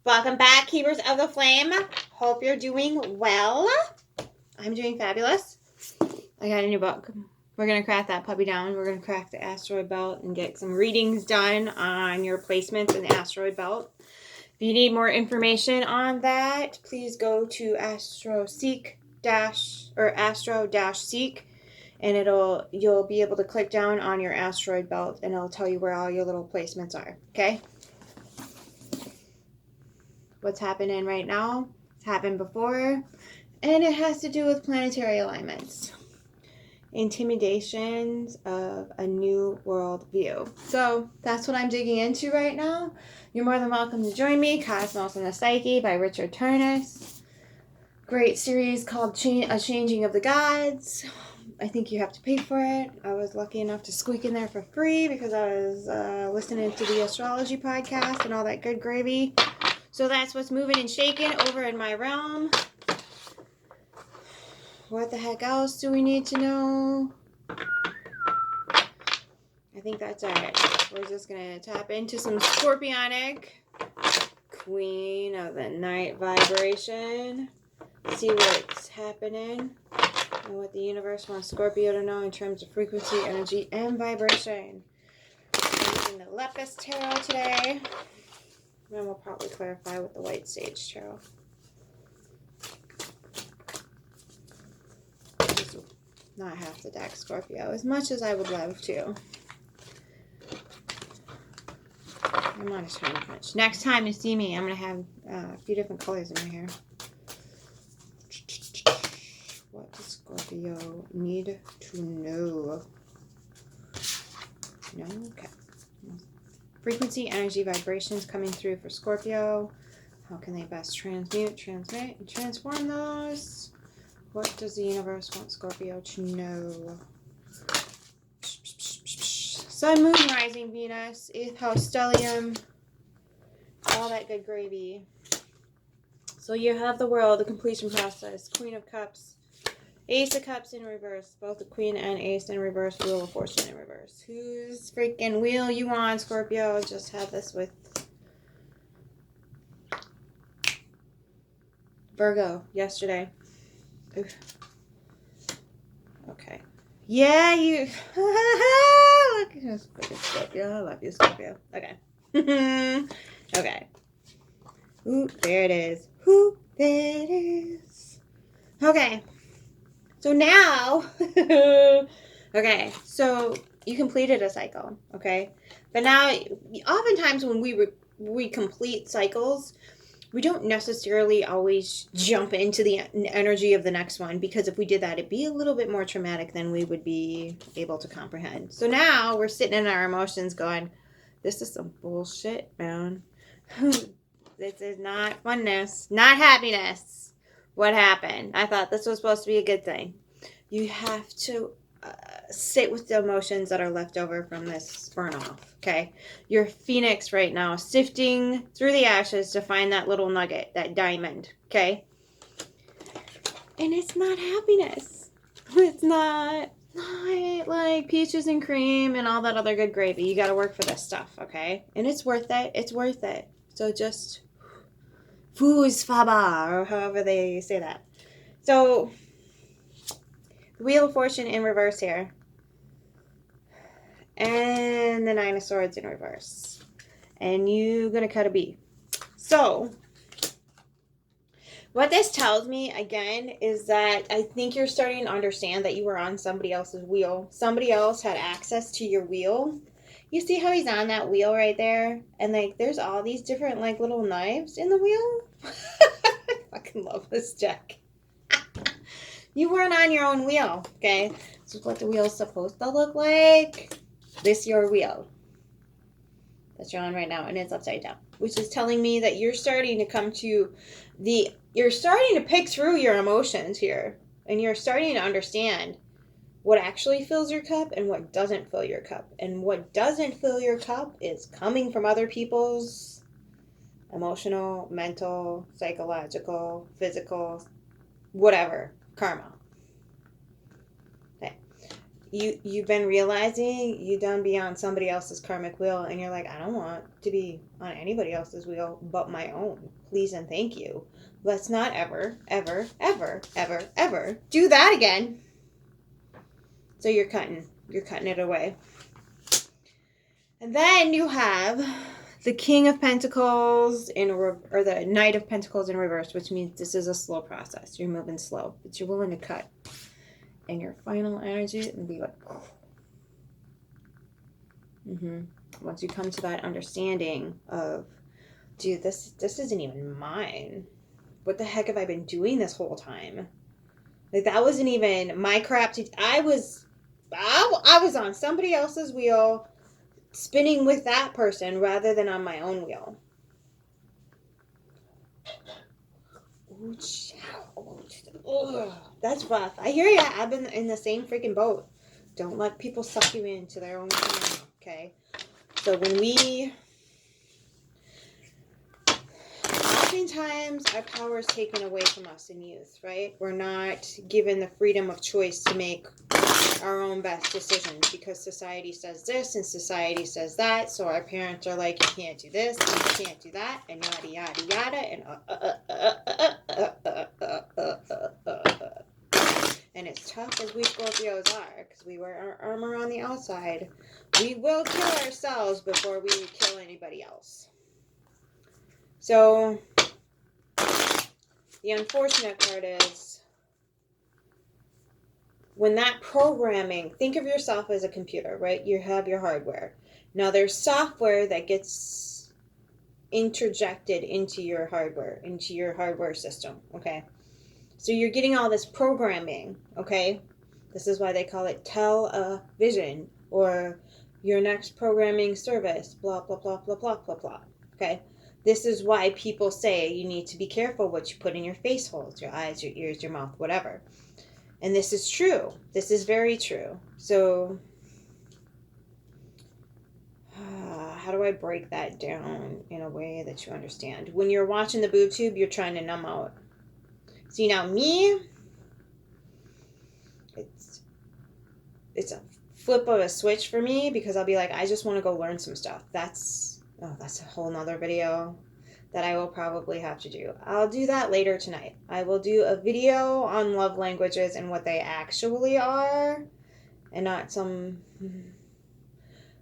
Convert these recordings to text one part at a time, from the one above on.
Welcome back, Keepers of the Flame. Hope you're doing well. I'm doing fabulous. I got a new book. We're going to crack that puppy down. We're going to crack the asteroid belt and get some readings done on your placements in the asteroid belt. If you need more information on that, please go to astro-seek, and you'll be able to click down on your asteroid belt and it'll tell you where all your little placements are. Okay? What's happening right now? It's happened before, and it has to do with planetary alignments. Intimidations of a new world view. So that's what I'm digging into right now. You're more than welcome to join me. Cosmos and the Psyche by Richard Tarnas. Great series called A Changing of the Gods. I think you have to pay for it. I was lucky enough to squeak in there for free because I was listening to the astrology podcast and all that good gravy. So that's what's moving and shaking over in my realm. What the heck else do we need to know? I think that's it. We're just going to tap into some Scorpionic Queen of the Night vibration. See what's happening and what the universe wants Scorpio to know in terms of frequency, energy, and vibration. I'm using the Lepus Tarot today. And we'll probably clarify with the White Sage Tarot. Not half the deck, Scorpio, as much as I would love to. I'm not a tiny punch. Next time you see me, I'm going to have a few different colors in my hair. What does Scorpio need to know? No? Okay. Frequency, energy, vibrations coming through for Scorpio. How can they best transmute, transmit, and transform those? What does the universe want Scorpio to know? Sun, Moon, Rising, Venus, 8th House, Stellium, all that good gravy. So you have the World, the completion process, Queen of Cups, Ace of Cups in reverse, both the Queen and Ace in reverse, Wheel of Fortune in reverse. Whose freaking wheel you on, Scorpio? Just had this with Virgo yesterday. Oof. Okay. Yeah, you. Look at this freaking Scorpio. I love you, Scorpio. Okay. Okay. Ooh, there it is. Ooh, there it is. Okay. So now, okay, so you completed a cycle, okay? But now, oftentimes when we complete cycles, we don't necessarily always jump into the energy of the next one, because if we did that, it'd be a little bit more traumatic than we would be able to comprehend. So now we're sitting in our emotions going, this is some bullshit, man. This is not funness, not happiness. What happened? I thought this was supposed to be a good thing. You have to sit with the emotions that are left over from this burn off, okay? You're Phoenix right now, sifting through the ashes to find that little nugget, that diamond, okay? And it's not happiness. It's not like peaches and cream and all that other good gravy. You got to work for this stuff, okay? And it's worth it. It's worth it. So just Fus Faba, or however they say that. So, the Wheel of Fortune in reverse here. And the Nine of Swords in reverse. And you're going to cut a B. So, what this tells me, again, is that I think you're starting to understand that you were on somebody else's wheel. Somebody else had access to your wheel. You see how he's on that wheel right there? And, like, there's all these different, like, little knives in the wheel. I fucking love this deck. You weren't on your own wheel, okay? This is what the wheel is supposed to look like. This your wheel that you're on right now, and it's upside down, which is telling me that you're starting to come to you're starting to pick through your emotions here, and you're starting to understand what actually fills your cup and what doesn't fill your cup. And what doesn't fill your cup is coming from other people's emotional, mental, psychological, physical, whatever, karma. Okay. you've been realizing you done be on somebody else's karmic wheel, and you're like, I don't want to be on anybody else's wheel but my own. Please and thank you. Let's not ever, ever, ever, ever, ever do that again. So you're cutting it away. And then you have the King of Pentacles or the Knight of Pentacles in reverse, which means this is a slow process. You're moving slow, but you're willing to cut. And your final energy and be like, once you come to that understanding of, dude, this isn't even mine. What the heck have I been doing this whole time? Like, that wasn't even my crap. I was on somebody else's wheel, spinning with that person rather than on my own wheel. Ugh, that's rough. I hear ya. I've been in the same freaking boat. Don't let people suck you into their own karma, okay? So oftentimes our power is taken away from us in youth, right? We're not given the freedom of choice to make our own best decisions because society says this and society says that. So our parents are like, you can't do this and you can't do that and yada yada yada and as tough as we Scorpios are, because we wear our armor on the outside, we will kill ourselves before we kill anybody else. So the unfortunate part is, when that programming, think of yourself as a computer, right? You have your hardware. Now there's software that gets interjected into your hardware system, okay? So you're getting all this programming, okay? This is why they call it television or your next programming service, blah, blah, blah, blah, blah, blah, blah, okay? This is why people say you need to be careful what you put in your face holes, your eyes, your ears, your mouth, whatever. And this is true. This is very true. So how do I break that down in a way that you understand? When you're watching the boob tube, you're trying to numb out. See, now me, it's a flip of a switch for me because I'll be like, I just want to go learn some stuff. That's a whole nother video that I will probably have to do. I'll do that later tonight. I will do a video on love languages and what they actually are and not some...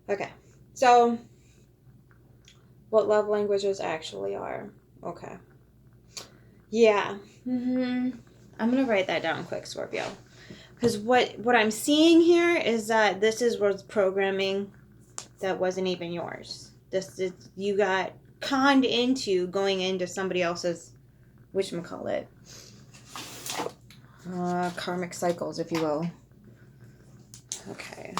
Okay, so what love languages actually are. Okay. Yeah. I'm going to write that down quick, Scorpio. Because what I'm seeing here is that this was programming that wasn't even yours. You got conned into going into somebody else's, whatchamacallit, karmic cycles, if you will. Okay.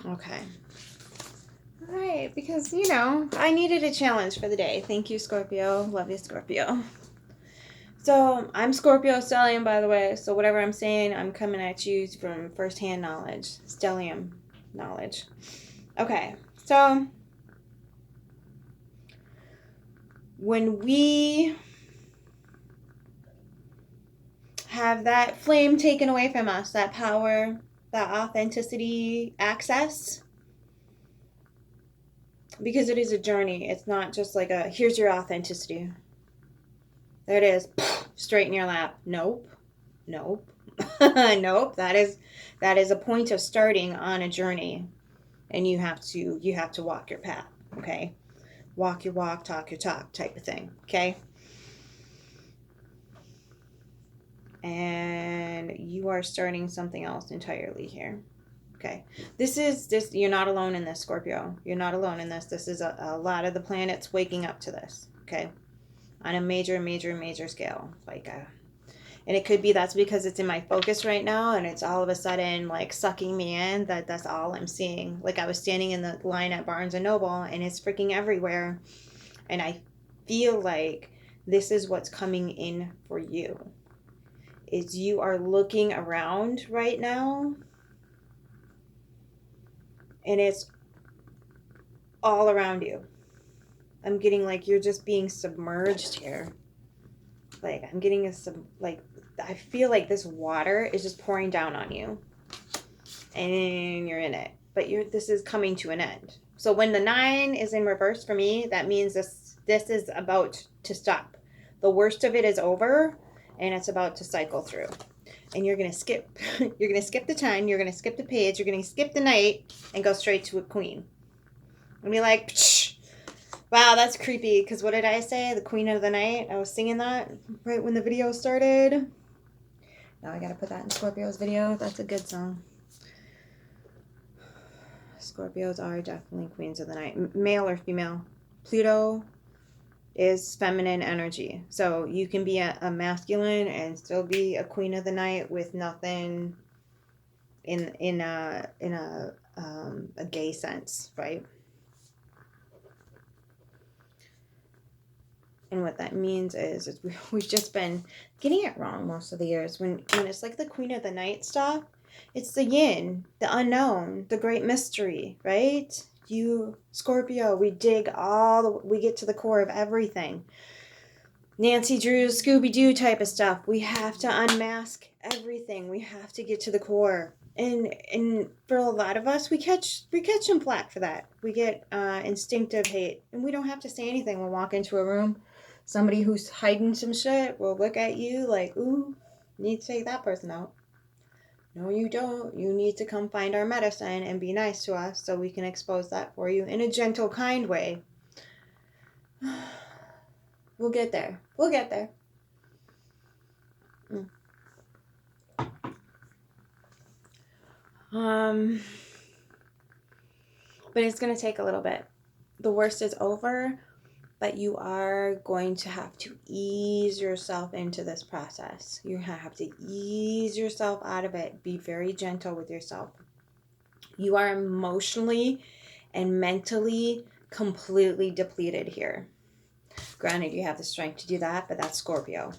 Okay. All right, because, I needed a challenge for the day. Thank you, Scorpio. Love you, Scorpio. So, I'm Scorpio stellium, by the way. So, whatever I'm saying, I'm coming at you from firsthand knowledge. Stellium knowledge. Okay, so when we have that flame taken away from us, that power, that authenticity access, because it is a journey. It's not just like here's your authenticity. There it is. Straight in your lap. Nope. Nope. That is a point of starting on a journey. And you have to walk your path. Okay? Walk your walk, talk your talk type of thing. Okay? And you are starting something else entirely here. Okay. You're not alone in this, Scorpio. You're not alone in this. This is a lot of the planets waking up to this. Okay. On a major, major, major scale. And it could be that's because it's in my focus right now and it's all of a sudden sucking me in. That's all I'm seeing. I was standing in the line at Barnes & Noble and it's freaking everywhere. And I feel like this is what's coming in for you. Is you are looking around right now And it's all around you. I'm getting like you're just being submerged here. Like I'm getting I feel like this water is just pouring down on you. And you're in it. But this is coming to an end. So when the 9 is in reverse for me, that means this is about to stop. The worst of it is over and it's about to cycle through. And you're going to skip the 10, you're going to skip the page, you're going to skip the knight and go straight to a queen. And be like, psh, wow, that's creepy. Because what did I say? The queen of the night? I was singing that right when the video started. Now I got to put that in Scorpio's video. That's a good song. Scorpios are definitely queens of the night, male or female. Pluto is feminine energy, so you can be a masculine and still be a queen of the night with nothing in a gay sense, right? And what that means is we've just been getting it wrong most of the years. When it's like the queen of the night stuff, it's the yin, the unknown, the great mystery, right? You, Scorpio, we get to the core of everything. Nancy Drew's Scooby-Doo type of stuff. We have to unmask everything. We have to get to the core. And for a lot of us, we catch some flack for that. We get instinctive hate. And we don't have to say anything. We'll walk into a room. Somebody who's hiding some shit will look at you like, ooh, need to take that person out. No, you don't. You need to come find our medicine and be nice to us so we can expose that for you in a gentle, kind way. We'll get there. We'll get there. But it's going to take a little bit. The worst is over, but you are going to have to ease yourself into this process. You have to ease yourself out of it. Be very gentle with yourself. You are emotionally and mentally completely depleted here. Granted, you have the strength to do that, but that's Scorpio.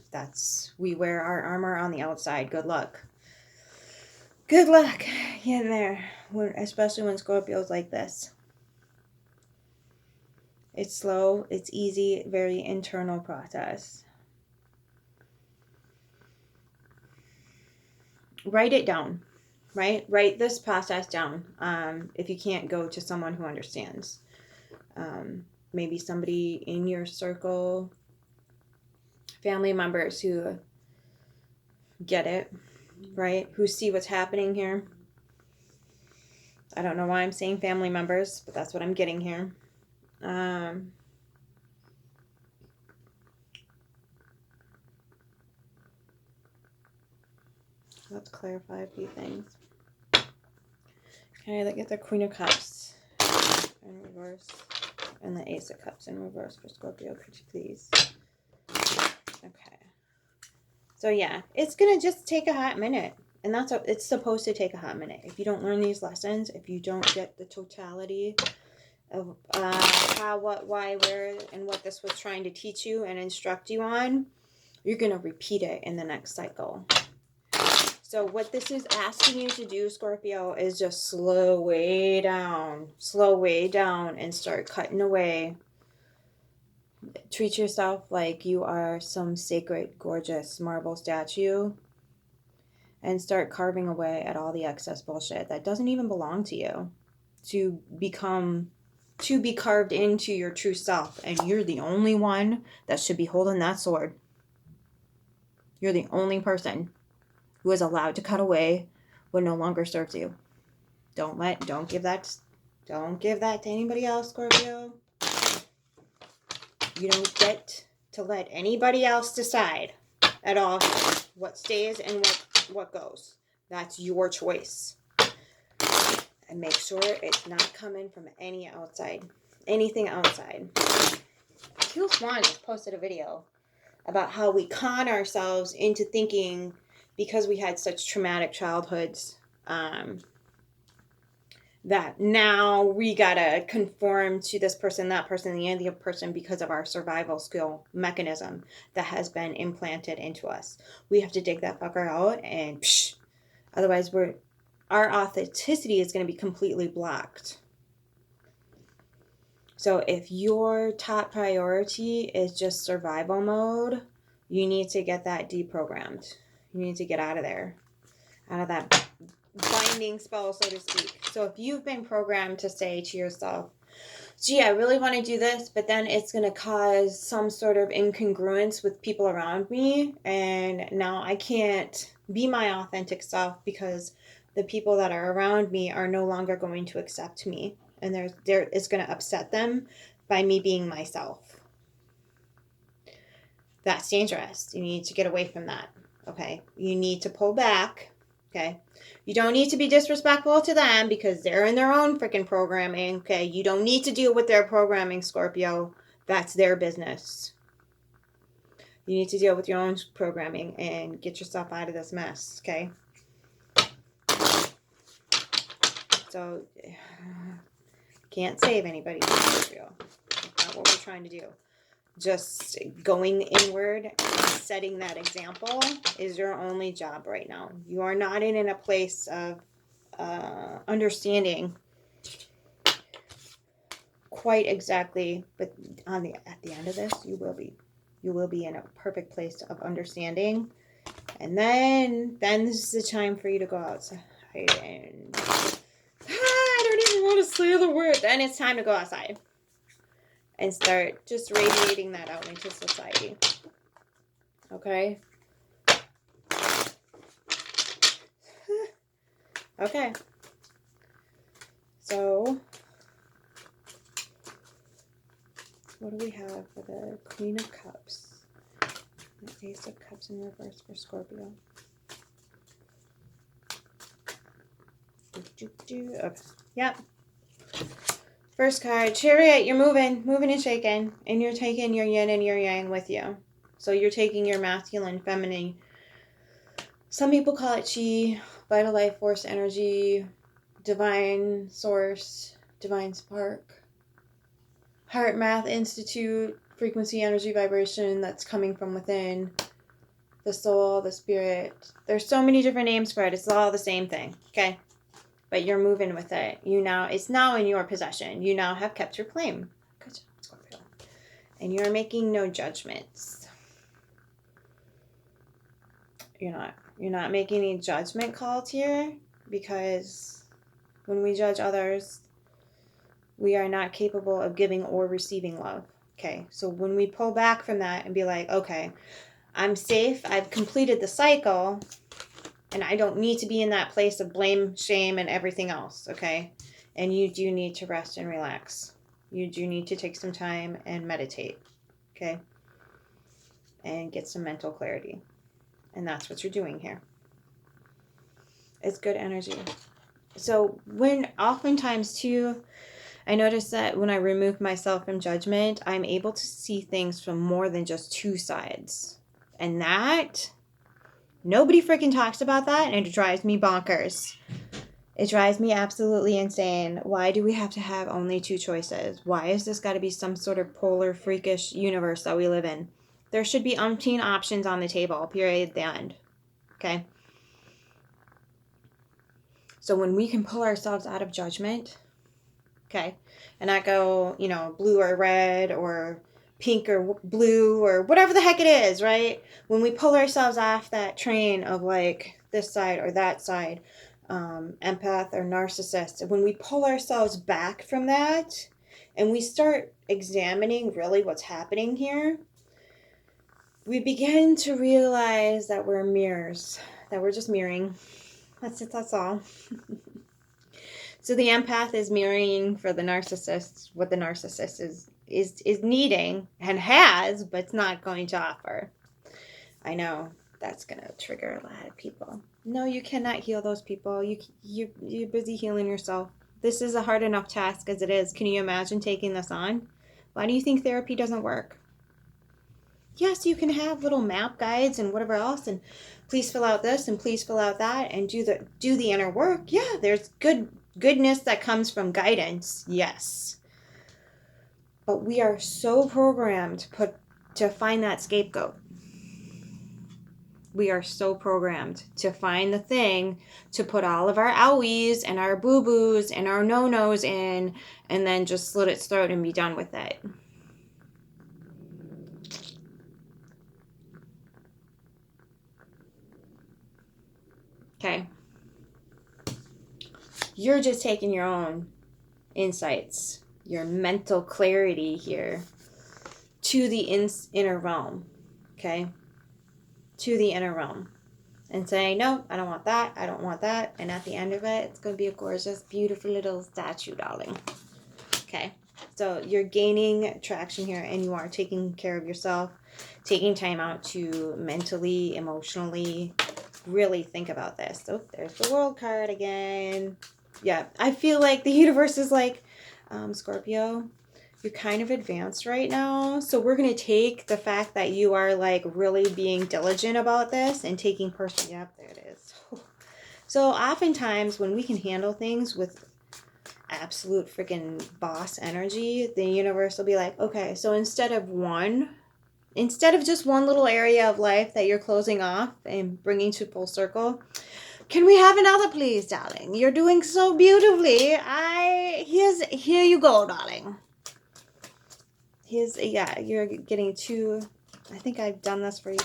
We wear our armor on the outside. Good luck. Good luck getting there, especially when Scorpio's like this. It's slow, it's easy, very internal process. Write it down, right? Write this process down if you can't go to someone who understands. Maybe somebody in your circle, family members who get it, right? Who see what's happening here. I don't know why I'm saying family members, but that's what I'm getting here. Let's clarify a few things. Okay, let's get the Queen of Cups in reverse and the Ace of Cups in reverse for Scorpio. Could you please? Okay. So yeah, it's going to just take a hot minute. And it's supposed to take a hot minute. If you don't learn these lessons, if you don't get the totality of how, what, why, where, and what this was trying to teach you and instruct you on, you're going to repeat it in the next cycle. So what this is asking you to do, Scorpio, is just slow way down, and start cutting away. Treat yourself like you are some sacred, gorgeous marble statue and start carving away at all the excess bullshit that doesn't even belong to you to be carved into your true self. And you're the only one that should be holding that sword. You're the only person who is allowed to cut away what no longer serves you. Don't give that to anybody else, Scorpio. You don't get to let anybody else decide at all what stays and what goes. That's your choice. And make sure it's not coming from anything outside. Teal Swan just posted a video about how we con ourselves into thinking because we had such traumatic childhoods that now we gotta conform to this person, that person, the other person because of our survival skill mechanism that has been implanted into us. We have to dig that fucker out and otherwise our authenticity is going to be completely blocked. So if your top priority is just survival mode, you need to get that deprogrammed. You need to get out of there, out of that binding spell, so to speak. So if you've been programmed to say to yourself, gee, I really want to do this, but then it's going to cause some sort of incongruence with people around me, and now I can't be my authentic self because the people that are around me are no longer going to accept me, and it's going to upset them by me being myself. That's dangerous. You need to get away from that. Okay? You need to pull back. Okay? You don't need to be disrespectful to them because they're in their own freaking programming. Okay? You don't need to deal with their programming, Scorpio. That's their business. You need to deal with your own programming and get yourself out of this mess. Okay? So, can't save anybody, Scorpio. That's not what we're trying to do. Just going inward and setting that example is your only job right now. You are not in a place of understanding quite exactly, but at the end of this, you will be in a perfect place of understanding, and then this is the time for you to go outside and I don't even want to say the word. Then it's time to go outside and start just radiating that out into society. Okay? Okay. So, what do we have for the Queen of Cups? The Ace of Cups in reverse for Scorpio. Okay. Yep. First card, Chariot, you're moving and shaking, and you're taking your yin and your yang with you. So you're taking your masculine, feminine. Some people call it chi, vital life force energy, divine source, divine spark, heart math institute, frequency, energy, vibration that's coming from within, the soul, the spirit. There's so many different names for it. It's all the same thing, okay? But you're moving with it. It's now in your possession. You now have kept your claim. Good job, Scorpio. And you're making no judgments. You're not making any judgment calls here, because when we judge others, we are not capable of giving or receiving love. Okay, so when we pull back from that and be like, okay, I'm safe, I've completed the cycle, and I don't need to be in that place of blame, shame, and everything else, okay? And you do need to rest and relax. You do need to take some time and meditate, okay? And get some mental clarity. And that's what you're doing here. It's good energy. So oftentimes too, I notice that when I remove myself from judgment, I'm able to see things from more than just two sides. And that, nobody freaking talks about that, and it drives me bonkers. It drives me absolutely insane. Why do we have to have only two choices? Why is this got to be some sort of polar, freakish universe that we live in? There should be umpteen options on the table, period, at the end. Okay? So when we can pull ourselves out of judgment, okay, and not go, blue or red or pink or blue or whatever the heck it is, right? When we pull ourselves off that train of like this side or that side, empath or narcissist, when we pull ourselves back from that and we start examining really what's happening here, we begin to realize that we're mirrors, that we're just mirroring. That's it, that's all. So the empath is mirroring for the narcissist what the narcissist is needing and has, but it's not going to offer. I know that's going to trigger a lot of people. No, you cannot heal those people. You're busy healing yourself. This is a hard enough task as it is. Can you imagine taking this on? Why do you think therapy doesn't work? Yes, you can have little map guides and whatever else, and please fill out this and please fill out that and do the inner work. Yeah, there's goodness that comes from guidance. Yes. But we are so programmed to find that scapegoat. We are so programmed to find the thing to put all of our owies and our boo-boos and our no-nos in, and then just slit its throat and be done with it. Okay. You're just taking your own insights, your mental clarity here to the inner realm. Okay? To the inner realm. And saying, no, I don't want that. I don't want that. And at the end of it, it's going to be a gorgeous, beautiful little statue, darling. Okay. So you're gaining traction here, and you are taking care of yourself, taking time out to mentally, emotionally, really think about this. Oh, there's the World card again. Yeah, I feel like the universe is like, Scorpio, you're kind of advanced right now. So we're going to take the fact that you are like really being diligent about this and taking personal. Yep, there it is. So oftentimes when we can handle things with absolute freaking boss energy, the universe will be like, okay, so instead of just one little area of life that you're closing off and bringing to full circle, can we have another, please, darling? You're doing so beautifully. Here you go, darling. You're getting two. I think I've done this for you.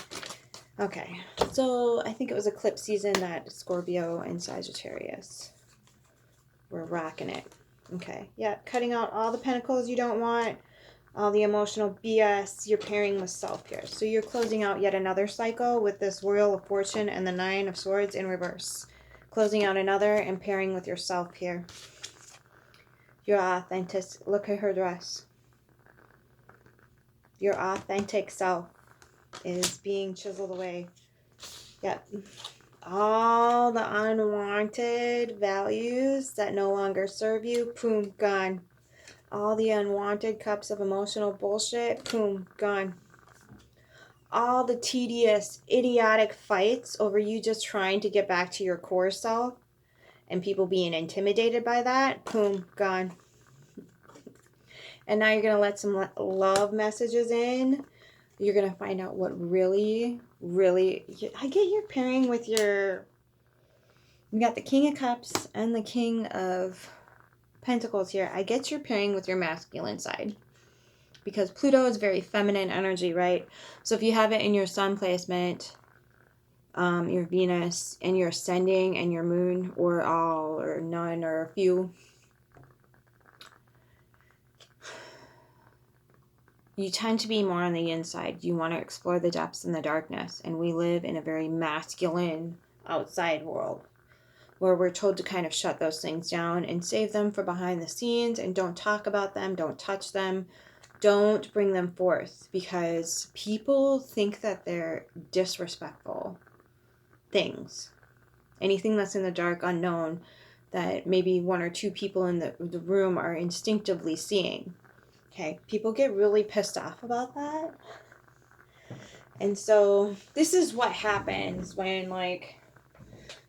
Okay, so I think it was eclipse season that Scorpio and Sagittarius were rocking it. Okay, yeah, cutting out all the pentacles you don't want, all the emotional BS. You're pairing with self here. So you're closing out yet another cycle with this Wheel of Fortune and the Nine of Swords in reverse. Closing out another and pairing with yourself here. Your authentic, look at her dress. Your authentic self is being chiseled away. Yep. All the unwanted values that no longer serve you, boom, gone. All the unwanted cups of emotional bullshit, boom, gone. All the tedious, idiotic fights over you just trying to get back to your core self and people being intimidated by that, boom, gone. And now you're going to let some love messages in. You're going to find out what really, I get your pairing with you got the King of Cups and the King of Pentacles here. I get your pairing with your masculine side. Because Pluto is very feminine energy, right? So if you have it in your sun placement, your Venus, and your ascending and your moon, or all, or none, or a few, you tend to be more on the inside. You want to explore the depths and the darkness. And we live in a very masculine outside world where we're told to kind of shut those things down and save them for behind the scenes and don't talk about them, don't touch them, don't bring them forth, because people think that they're disrespectful things. Anything that's in the dark, unknown, that maybe one or two people in the room are instinctively seeing. Okay, people get really pissed off about that. And so this is what happens when, like,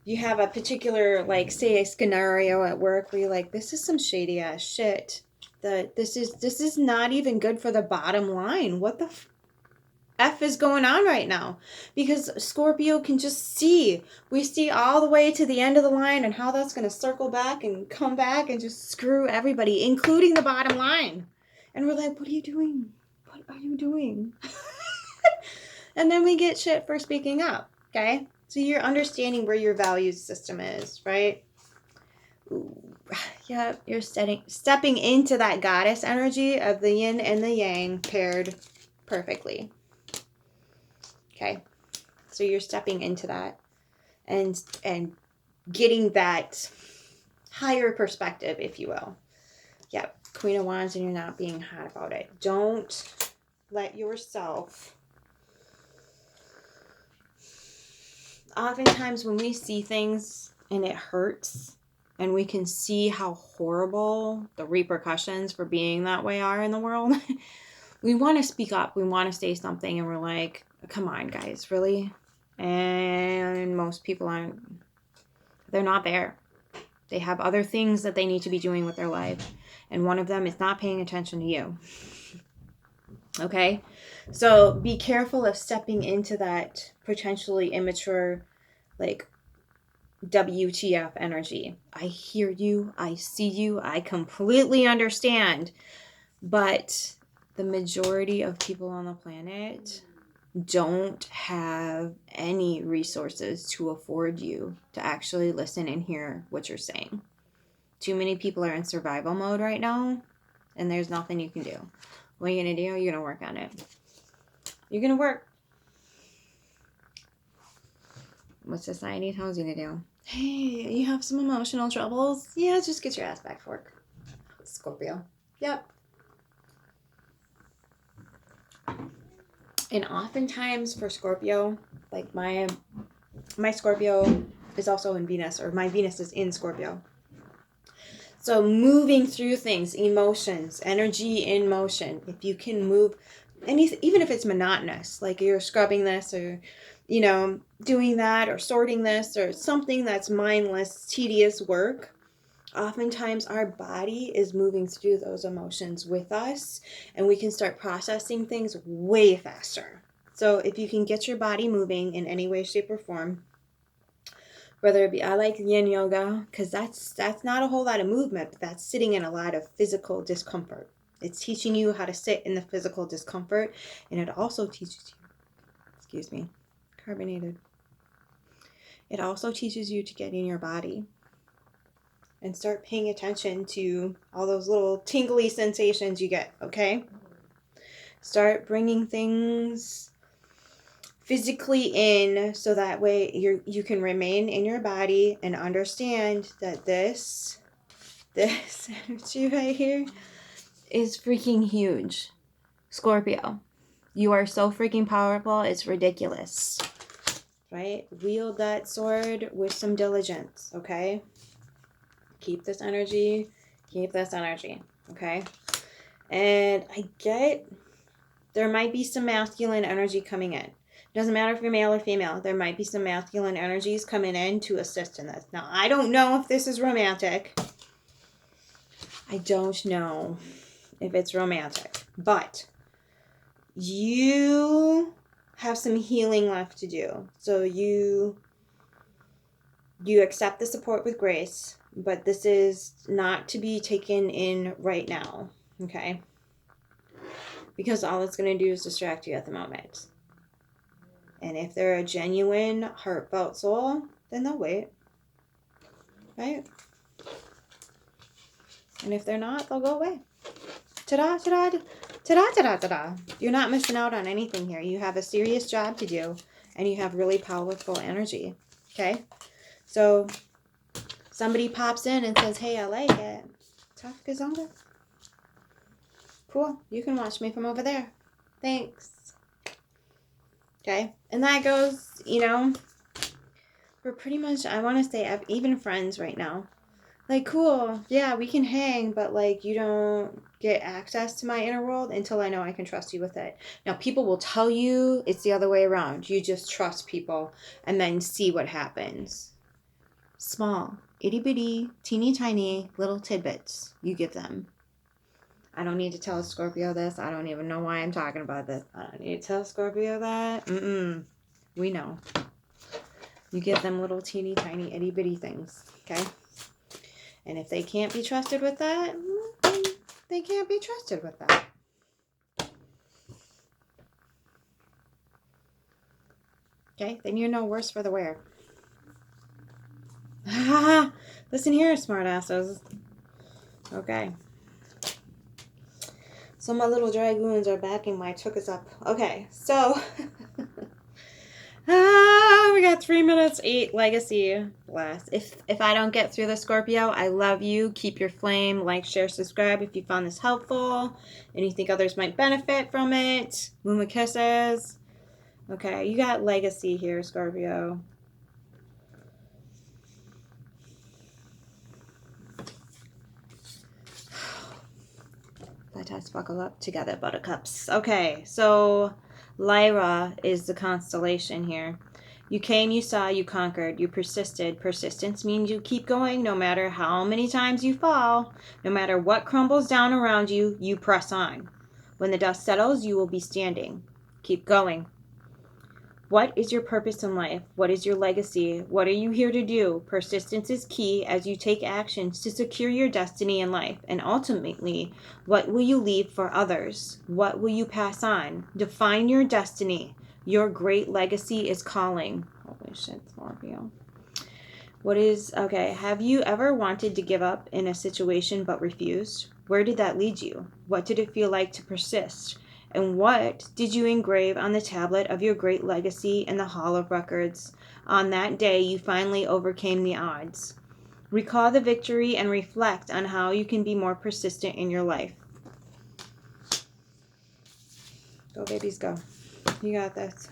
you have a particular, like, say a scenario at work where you're like, this is some shady ass shit. This is not even good for the bottom line. What the F is going on right now? Because Scorpio can just see. We see all the way to the end of the line and how that's going to circle back and come back and just screw everybody, including the bottom line. And we're like, what are you doing? What are you doing? And then we get shit for speaking up, okay? So you're understanding where your value system is, right? Ooh. Yeah, you're stepping into that goddess energy of the yin and the yang paired perfectly. Okay? So you're stepping into that and getting that higher perspective, if you will. Yep. Queen of Wands, and you're not being hot about it. Don't let yourself. Oftentimes when we see things and it hurts, and we can see how horrible the repercussions for being that way are in the world, we want to speak up. We want to say something, and we're like, come on, guys, really? And most people aren't. They're not there. They have other things that they need to be doing with their life. And one of them is not paying attention to you. Okay? So be careful of stepping into that potentially immature, like, WTF energy. I hear you. I see you. I completely understand. But the majority of people on the planet don't have any resources to afford you to actually listen and hear what you're saying. Too many people are in survival mode right now, and there's nothing you can do. What are you going to do? You're going to work on it. You're going to work. What society tells you to do. Hey, you have some emotional troubles? Yeah, just get your ass back to work. Scorpio. Yep. And oftentimes for Scorpio, like my Scorpio is also in Venus, or my Venus is in Scorpio. So moving through things, emotions, energy in motion. If you can move anything, even if it's monotonous, like you're scrubbing this, or, you know, doing that, or sorting this, or something that's mindless, tedious work, oftentimes our body is moving through those emotions with us, and we can start processing things way faster. So if you can get your body moving in any way, shape, or form, whether it be, I like yin yoga, because that's not a whole lot of movement, but that's sitting in a lot of physical discomfort. It's teaching you how to sit in the physical discomfort, and it also teaches you, carbonated. It also teaches you to get in your body and start paying attention to all those little tingly sensations you get, okay? Start bringing things physically in, so that way you can remain in your body and understand that this energy right here is freaking huge. Scorpio, you are so freaking powerful, it's ridiculous, right? Wield that sword with some diligence, okay? Keep this energy, okay? And I get there might be some masculine energy coming in. Doesn't matter if you're male or female. There might be some masculine energies coming in to assist in this. Now, I don't know if this is romantic. I don't know if it's romantic. But you have some healing left to do. So you accept the support with grace. But this is not to be taken in right now. Okay? Because all it's going to do is distract you at the moment. And if they're a genuine, heartfelt soul, then they'll wait. Right? And if they're not, they'll go away. Ta-da, ta-da, ta-da, ta-da, ta-da. You're not missing out on anything here. You have a serious job to do, and you have really powerful energy. Okay? So, somebody pops in and says, hey, I like it. Tough Gazonga. Cool. You can watch me from over there. Thanks. Okay? And that goes, we're pretty much, I want to say, even friends right now. Like, cool, yeah, we can hang, but, like, you don't get access to my inner world until I know I can trust you with it. Now, people will tell you it's the other way around. You just trust people and then see what happens. Small, itty-bitty, teeny-tiny little tidbits you give them. I don't need to tell Scorpio this. I don't even know why I'm talking about this. I don't need to tell Scorpio that. We know. You give them little teeny tiny itty bitty things. Okay? And if they can't be trusted with that, then they can't be trusted with that. Okay? Then you're no worse for the wear. Listen here, smartasses. Okay. So my little dragoons are backing my chookas up. Okay, so we got 3 minutes, 8 legacy left. If I don't get through the Scorpio, I love you. Keep your flame. Like, share, subscribe if you found this helpful and you think others might benefit from it. Muma kisses. Okay, you got legacy here, Scorpio. Let us buckle up together, buttercups. Okay, so Lyra is the constellation here. You came, you saw, you conquered, you persisted. Persistence means you keep going no matter how many times you fall. No matter what crumbles down around you, you press on. When the dust settles, you will be standing. Keep going. What is your purpose in life? What is your legacy? What are you here to do? Persistence is key as you take actions to secure your destiny in life. And ultimately, what will you leave for others? What will you pass on? Define your destiny. Your great legacy is calling. Holy shit, Scorpio. Have you ever wanted to give up in a situation but refused? Where did that lead you? What did it feel like to persist? And what did you engrave on the tablet of your great legacy in the Hall of Records on that day you finally overcame the odds? Recall the victory and reflect on how you can be more persistent in your life. Go, babies, go. You got this.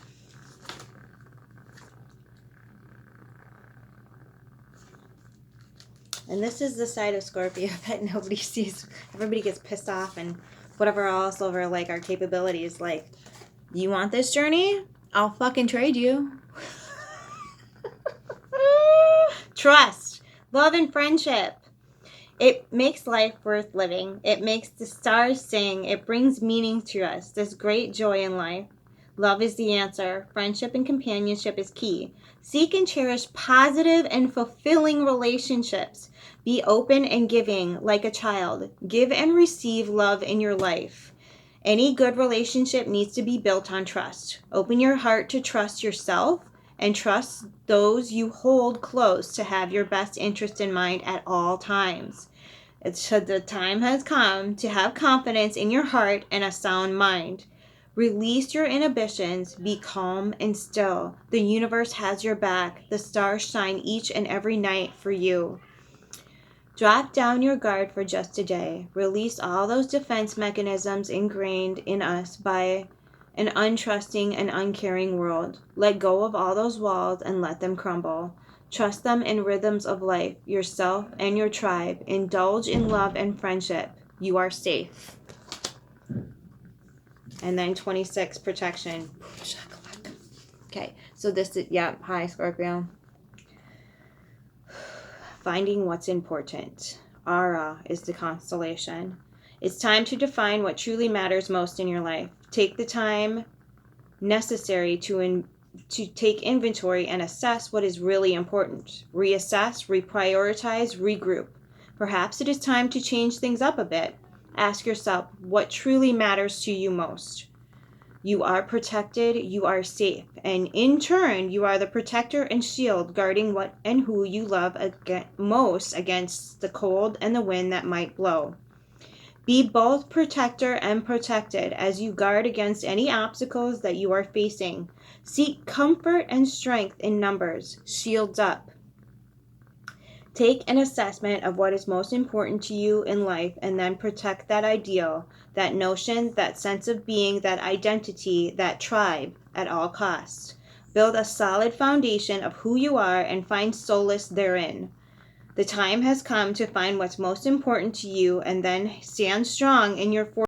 And this is the side of Scorpio that nobody sees. Everybody gets pissed off and whatever else over like our capabilities. Like, you want this journey? I'll fucking trade you. Trust, love, and friendship. It makes life worth living. It makes the stars sing. It brings meaning to us. There's great joy in life. Love is the answer. Friendship and companionship is key. Seek and cherish positive and fulfilling relationships. Be open and giving like a child. Give and receive love in your life. Any good relationship needs to be built on trust. Open your heart to trust yourself and trust those you hold close to have your best interest in mind at all times. The time has come to have confidence in your heart and a sound mind. Release your inhibitions. Be calm and still. The universe has your back. The stars shine each and every night for you. Drop down your guard for just a day. Release all those defense mechanisms ingrained in us by an untrusting and uncaring world. Let go of all those walls and let them crumble. Trust them in rhythms of life, yourself and your tribe. Indulge in love and friendship. You are safe. And then 26, protection. Okay, so this is, hi, Scorpio. Finding what's important. Sara is the constellation. It's time to define what truly matters most in your life. Take the time necessary to take inventory and assess what is really important. Reassess, reprioritize, regroup. Perhaps it is time to change things up a bit. Ask yourself what truly matters to you most. You are protected, you are safe, and in turn, you are the protector and shield guarding what and who you love most against the cold and the wind that might blow. Be both protector and protected as you guard against any obstacles that you are facing. Seek comfort and strength in numbers. Shields up. Take an assessment of what is most important to you in life and then protect that ideal, that notion, that sense of being, that identity, that tribe at all costs. Build a solid foundation of who you are and find solace therein. The time has come to find what's most important to you and then stand strong in your